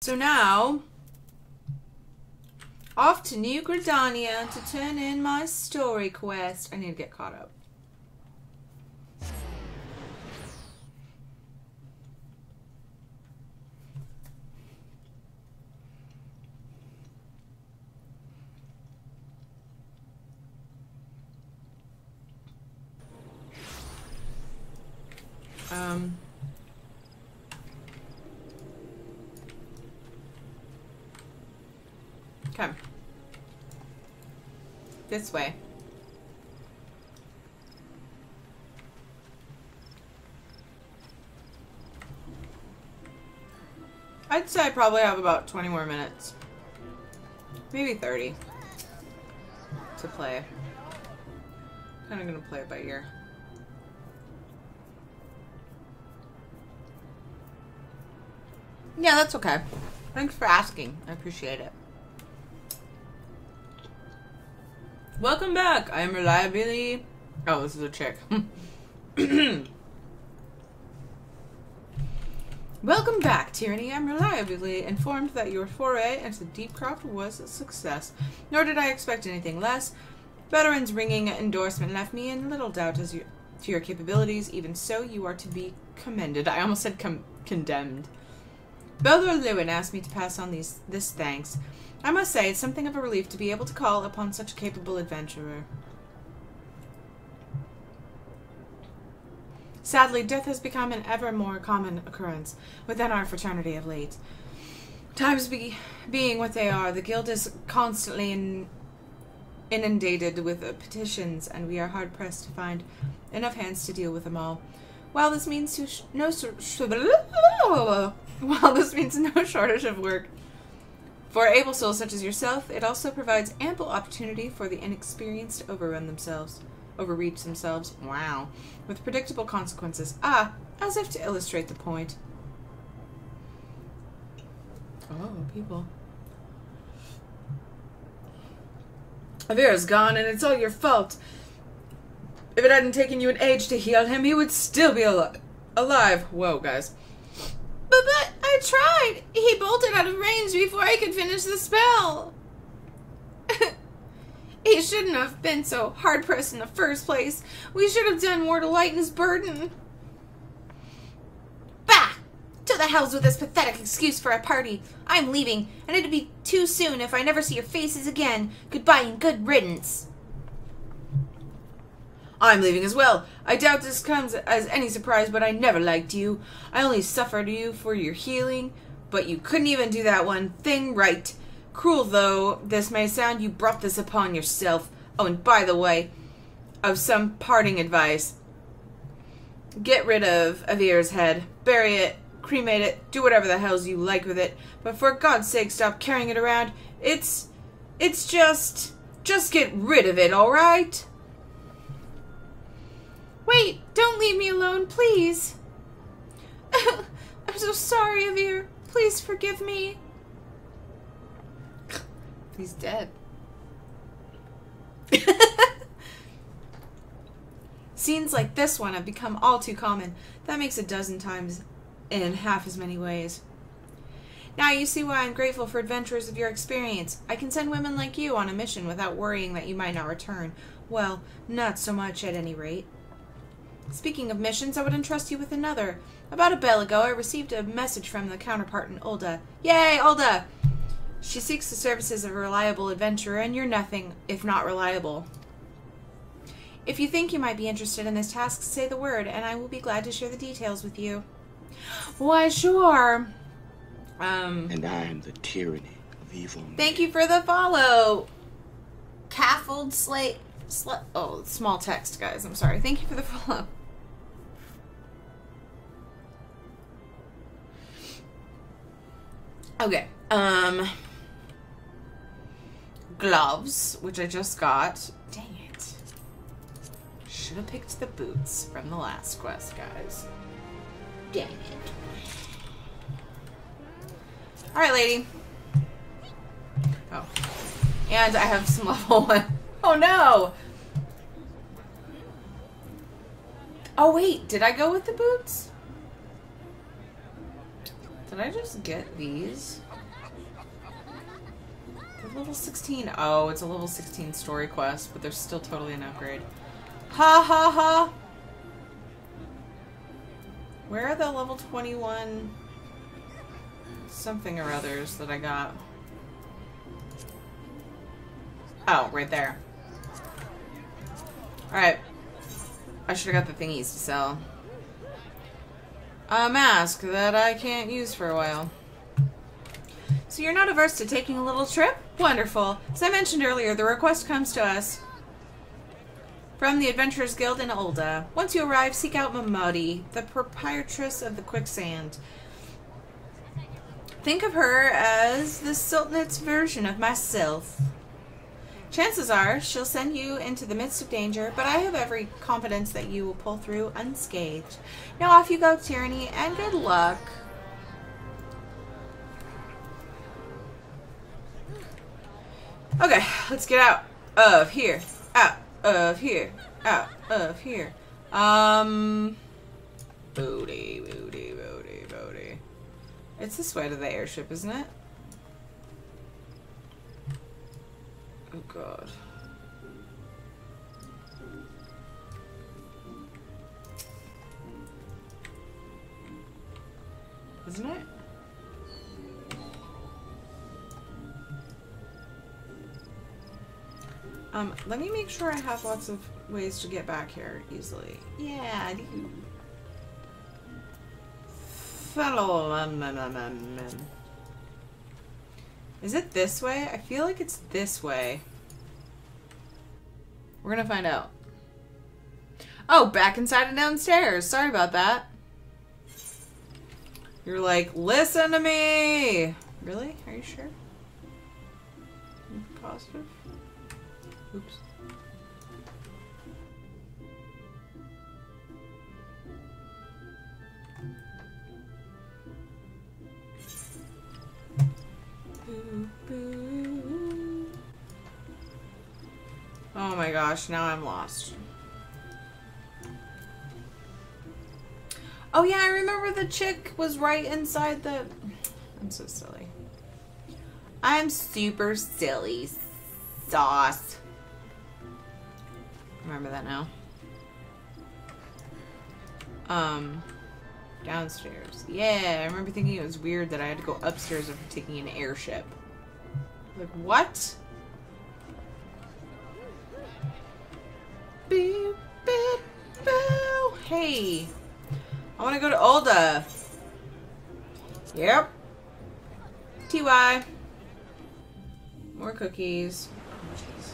So now, off to New Gridania to turn in my story quest. I need to get caught up. Okay. This way. I'd say I probably have about 20 more minutes. Maybe 30 to play. Kind of gonna play it by ear. Yeah, that's okay. Thanks for asking. I appreciate it. Welcome back. I am reliably... Oh, this is a chick. Welcome back, Tirinei. I'm reliably informed that your foray into Deepcroft was a success. Nor did I expect anything less. Veteran's ringing endorsement left me in little doubt as to your capabilities. Even so, you are to be commended. I almost said condemned. Belder Lewin asked me to pass on this thanks. I must say, it's something of a relief to be able to call upon such a capable adventurer. Sadly, death has become an ever more common occurrence within our fraternity of late. Times being what they are, the guild is constantly inundated with petitions, and we are hard-pressed to find enough hands to deal with them all. While this means no shortage of work for able souls such as yourself, it also provides ample opportunity for the inexperienced to overreach themselves. Wow. With predictable consequences. Ah, as if to illustrate the point. Oh, people. Avira's gone, and it's all your fault. If it hadn't taken you an age to heal him, he would still be alive. Whoa, guys. But I tried. He bolted out of range before I could finish the spell. He shouldn't have been so hard-pressed in the first place. We should have done more to lighten his burden. Bah! To the hells with this pathetic excuse for a party. I'm leaving, and it'd be too soon if I never see your faces again. Goodbye and good riddance. I'm leaving as well. I doubt this comes as any surprise, but I never liked you. I only suffered you for your healing, but you couldn't even do that one thing right. Cruel though this may sound, you brought this upon yourself. Oh, and by the way, of some parting advice. Get rid of Avira's head. Bury it. Cremate it. Do whatever the hells you like with it. But for God's sake, stop carrying it around. It's just get rid of it, alright? Wait, don't leave me alone, please. I'm so sorry, Avir. Please forgive me. He's dead. Scenes like this one have become all too common. That makes a dozen times in half as many ways. Now you see why I'm grateful for adventurers of your experience. I can send women like you on a mission without worrying that you might not return. Well, not so much at any rate. Speaking of missions, I would entrust you with another. About a bell ago, I received a message from the counterpart in Ulda. Yay, Ulda! She seeks the services of a reliable adventurer, and you're nothing if not reliable. If you think you might be interested in this task, say the word, and I will be glad to share the details with you. Why, sure. And I am the tyranny of evil. Thank you for the follow. Caffled slate. Oh, small text, guys. I'm sorry. Thank you for the follow. Okay. Gloves, which I just got. Dang it. Should have picked the boots from the last quest, guys. Dang it. Alright, lady. Oh. And I have some level 1. Oh no! Oh wait, did I go with the boots? Did I just get these? Level 16. Oh, it's a level 16 story quest, but there's still totally an upgrade. Ha ha ha! Where are the level 21 something or others that I got? Oh, right there. Alright. I should have got the thingies to sell. A mask that I can't use for a while. So you're not averse to taking a little trip? Wonderful. As I mentioned earlier, the request comes to us from the Adventurers Guild in Ulda. Once you arrive, seek out Mamodi, the proprietress of the quicksand. Think of her as the Sultan's version of myself. Chances are she'll send you into the midst of danger, but I have every confidence that you will pull through unscathed. Now off you go, Tirinei, and good luck. Okay, let's get out of here. Out of here. Out of here. Booty, booty, booty, booty. It's this way to the airship, isn't it? Oh god. Isn't it? Let me make sure I have lots of ways to get back here easily. Yeah, I do. Is it this way? I feel like it's this way. We're gonna find out. Oh, back inside and downstairs. Sorry about that. You're like, listen to me! Really? Are you sure? You positive? Oops. Boo, boo. Oh my gosh, now I'm lost. Oh yeah, I remember the chick was right inside the... I'm so silly. I'm super silly. Sauce. Remember that now. Downstairs. Yeah, I remember thinking it was weird that I had to go upstairs after taking an airship. Like, what? Boo, boo, boo. Hey. I want to go to Ulda. Yep. TY. More cookies. Jeez.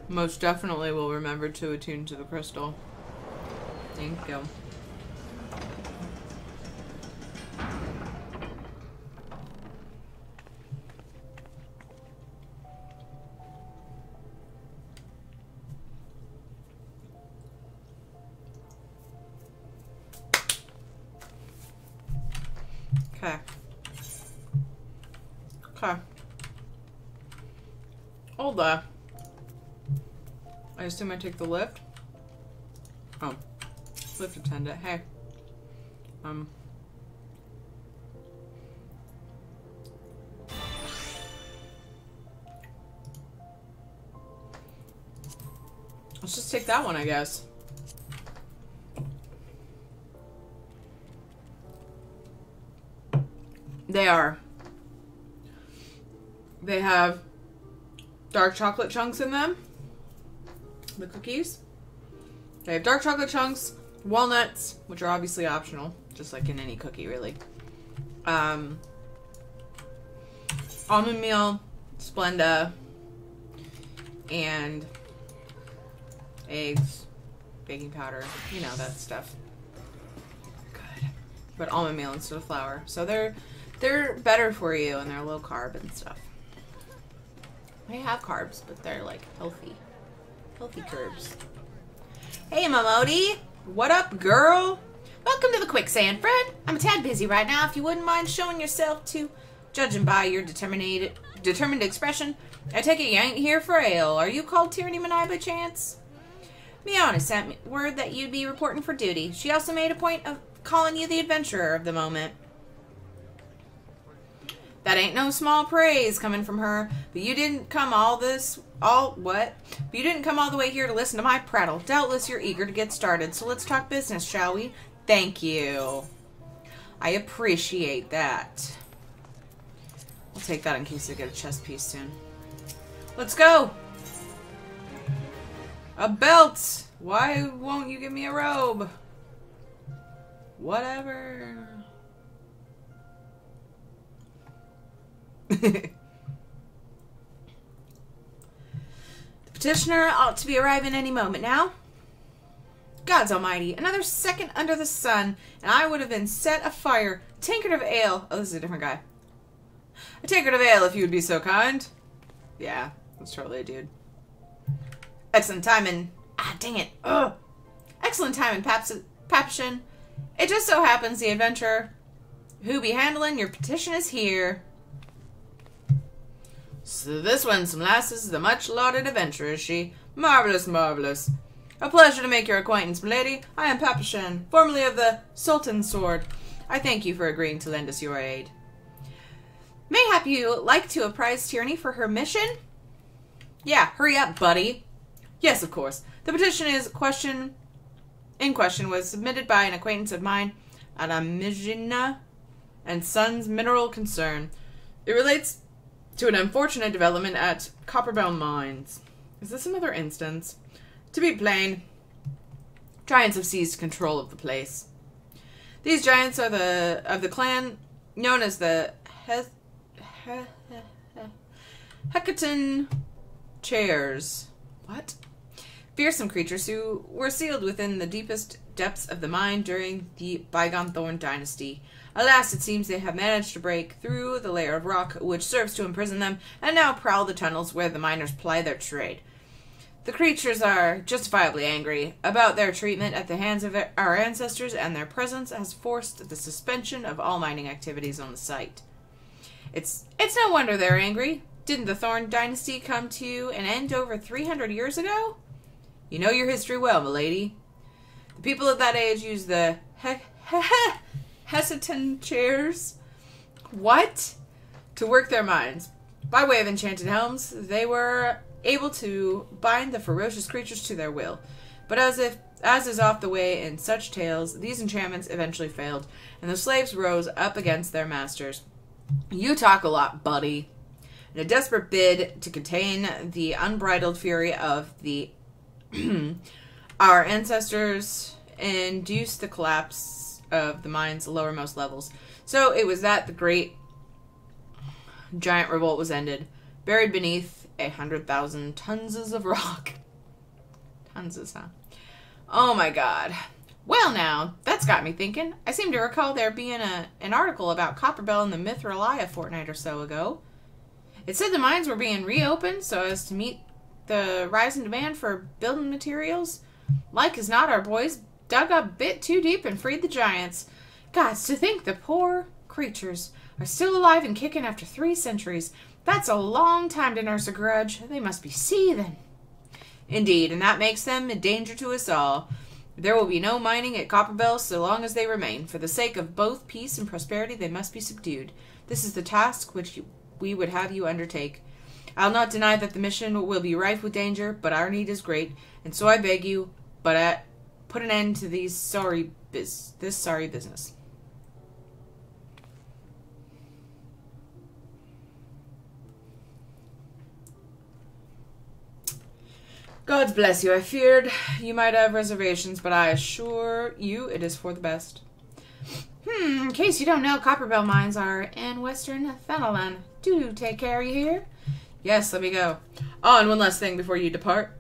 Most definitely will remember to attune to the crystal. Thank you. Okay. Okay. Hold on. I assume I take the lift. Oh. Lift attendant. Hey. Let's just take that one, I guess. They are. They have dark chocolate chunks in them. The cookies. They have dark chocolate chunks, walnuts, which are obviously optional, just like in any cookie, really. Almond meal, Splenda, and eggs, baking powder, you know, that stuff. but almond meal instead of flour. So they're better for you, and they're low carb and stuff. They have carbs, but they're like healthy carbs. Hey, Momodi, what up, girl? Welcome to the quicksand, friend. I'm a tad busy right now. If you wouldn't mind showing yourself to, judging by your determined expression, I take it you ain't here for ale. Are you called Tirinei by chance? Miona sent me word that you'd be reporting for duty. She also made a point of calling you the adventurer of the moment. That ain't no small praise coming from her, but you didn't come But you didn't come all the way here to listen to my prattle. Doubtless you're eager to get started, so let's talk business, shall we? Thank you. I appreciate that. I'll take that in case I get a chest piece soon. Let's go! A belt! Why won't you give me a robe? Whatever. The petitioner ought to be arriving any moment now. Gods almighty, another second under the sun, and I would have been set afire. A tankard of ale. Oh, this is a different guy. A tankard of ale, if you would be so kind. Yeah, that's totally a dude. Excellent timing. Ah, dang it. Ugh. Excellent timing, Papshin. It just so happens the adventurer who be handling your petition is here. So this one, some lasses, the much-lauded adventurer, is she? Marvelous, marvelous. A pleasure to make your acquaintance, milady. I am Papshin, formerly of the Sultan's Sword. I thank you for agreeing to lend us your aid. Mayhap you like to apprise Tirinei for her mission? Yeah, hurry up, buddy. Yes, of course. The petition in question was submitted by an acquaintance of mine at Amijina and Sons Mineral Concern. It relates to an unfortunate development at Copperbell Mines. Is this another instance? To be plain, giants have seized control of the place. These giants are of the clan known as the Hecaton Chairs. What? Fearsome creatures who were sealed within the deepest depths of the mine during the bygone Thorn dynasty. Alas, it seems they have managed to break through the layer of rock which serves to imprison them, and now prowl the tunnels where the miners ply their trade. The creatures are justifiably angry about their treatment at the hands of our ancestors, and their presence has forced the suspension of all mining activities on the site. It's no wonder they're angry. Didn't the Thorn dynasty come to an end over 300 years ago? You know your history well, milady. The people of that age used the Hecaton chairs. What? To work their mines. By way of enchanted helms, they were able to bind the ferocious creatures to their will. But as is oft the way in such tales, these enchantments eventually failed, and the slaves rose up against their masters. You talk a lot, buddy. In a desperate bid to contain the unbridled fury of the our ancestors induced the collapse of the mine's lowermost levels. So it was that the great giant revolt was ended, buried beneath 100,000 tons of rock. Tons, huh? Oh my god. Well now, that's got me thinking. I seem to recall there being an article about Copperbell in the Mithralai a fortnight or so ago. It said the mines were being reopened so as to meet the rising demand for building materials. Like as not, our boys dug a bit too deep and freed the giants. Gods, to think the poor creatures are still alive and kicking after 3 centuries. That's a long time to nurse a grudge. They must be seething. Indeed, and that makes them a danger to us all. There will be no mining at Copperbell so long as they remain. For the sake of both peace and prosperity, they must be subdued. This is the task which we would have you undertake. I'll not deny that the mission will be rife with danger, but our need is great, and so I beg you, put an end to this sorry business. God bless you. I feared you might have reservations, but I assure you it is for the best. In case you don't know, Copperbell mines are in western Fenelon. Do take care, you hear? Yes, let me go. Oh, and one last thing before you depart.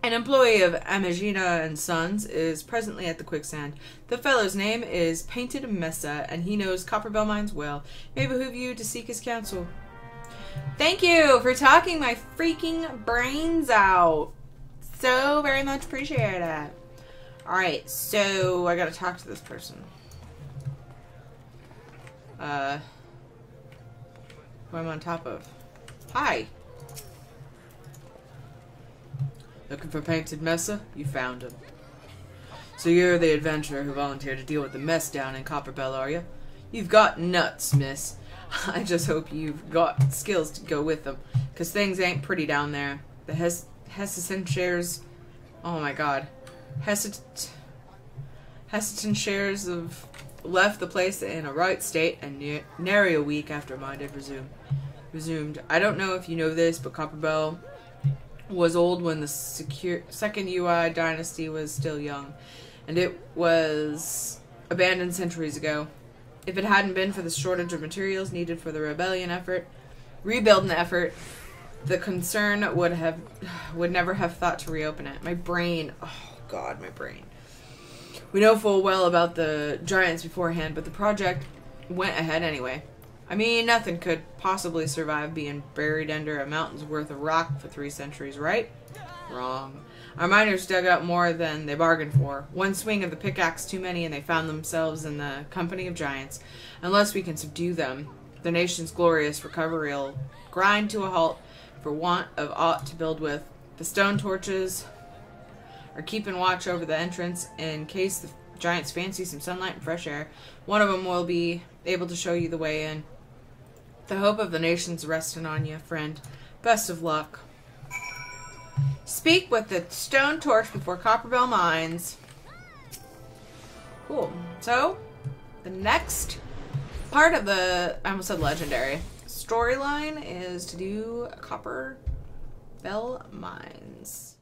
An employee of Amagina and Sons is presently at the quicksand. The fellow's name is Painted Mesa, and he knows Copperbell mines well. May behoove you to seek his counsel. Thank you for talking my freaking brains out. So very much appreciate it. Alright, so I gotta talk to this person. Who I'm on top of. Hi. Looking for Painted Mesa? You found him. So you're the adventurer who volunteered to deal with the mess down in Copperbell, are you? You've got nuts, miss. I just hope you've got skills to go with them, because things ain't pretty down there. The Hessian shares... Oh my god. Hessian shares have left the place in a right state, and nary a week after mine had resumed. I don't know if you know this, but Copperbell was old when the second UI dynasty was still young, and it was abandoned centuries ago. If it hadn't been for the shortage of materials needed for the rebuilding effort, the concern would never have thought to reopen it. My brain, oh god, my brain. We know full well about the giants beforehand, but the project went ahead anyway. I mean, nothing could possibly survive being buried under a mountain's worth of rock for 3 centuries, right? Wrong. Our miners dug up more than they bargained for. One swing of the pickaxe too many, and they found themselves in the company of giants. Unless we can subdue them, the nation's glorious recovery will grind to a halt for want of aught to build with. The stone torches are keeping watch over the entrance in case the giants fancy some sunlight and fresh air. One of them will be able to show you the way in. The hope of the nation's resting on you, friend. Best of luck. Speak with the stone torch before Copperbell mines. Cool. So, the next part of the, I almost said legendary, storyline is to do Copperbell mines.